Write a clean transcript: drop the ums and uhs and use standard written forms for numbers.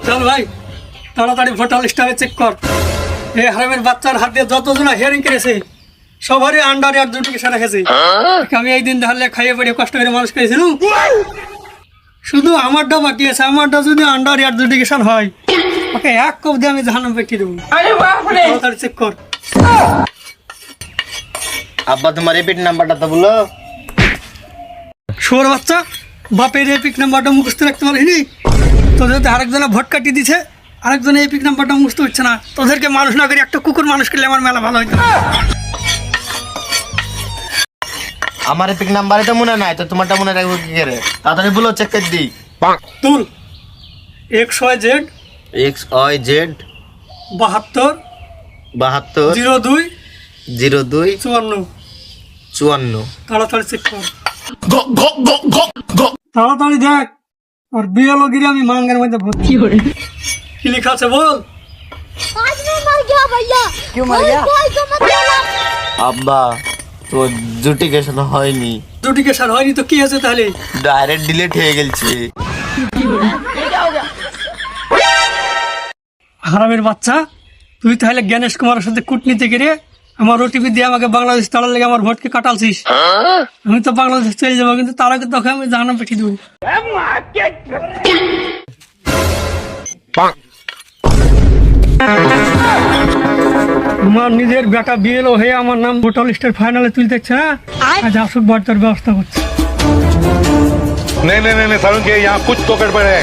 চল ভাই তাড়াতাড়ি ভোটার লিস্টে চেক কর। এই হারামের বাচ্চার হাত দিয়ে যতজন হিয়ারিং করেছে সবারই আন্ডার এয়ার নোটিফিকেশন রেখেছে। আমি এই দিন তাহলে খাইয়ে পড়ে কষ্ট করে মানুষ করেছিলাম, শুধু আমারটা বাকি আছে। আমারটা যদি আন্ডার এয়ার নোটিফিকেশন হয় ওকে এক কপ দিয়ে আমি জাহান্নামে পাঠিয়ে দেবো। তাড়াতাড়ি চেক কর। আব্বা তোমার রিপিট নাম্বারটা তো বলো। শোর বাচ্চা, বাপের এপিক নাম্বারটা মুখস্থ রাখতে পারিনি। তোদের তো আরেকজনে ভোট কাটিয়ে দিছে, আরেকজনে এপিক নাম্বারটা মুখস্থ হচ্ছে না। তোদেরকে মানুষ না করে একটা কুকুর মানুষ করলে আমার মেলা ভালো হইতো। আমার রিপিট নাম্বারই তো মনে নাই, তো তোমারটা মনে রাখবো কি করে? তাড়াতাড়ি বলো, চেক করে দিই। তুল XYZ XYZ 72 72 02 02 54। 54। তাড়াতাড়ি চেক কর, তাড়াতাড়ি দেখ। আর বিএলও গিরি আমি মাঙ্গের মধ্যে ভর্তি করে। কি লেখা আছে বল? आज मैं मर गया भैया। क्यों मर गया? कोई तो मत बोला। আব্বা তো জুটিকেশন হয়নি, নোটিফিকেশন হয়নি তো কি আছে তাহলে? ডাইরেক্ট ডিলিট হয়ে গেছে। হারামের বাচ্চা, তুই তাহলে জ্ঞানেশ কুমারের সাথে কূটনীতি করে আমার ওটিপি দিয়ে আমাকে বাংলাদেশ তাড়ার লেগে আমার ভোটকে কাটালছিস। আমি তো বাংলাদেশ চলে যাবো, কিন্তু তার আগে তোকে আমি জাহান্নামে পাঠিয়ে দেবো। আমার নিজের বেটা বিএলও হয়ে আমার নাম ভোটার লিস্টের ফাইনালে তুলতে দেখছে না, আজ আসুক ভোটার ব্যবস্থা করছে। नहीं नहीं नहीं नहीं सारुण के यहाँ कुछ तो गड़बड़ है।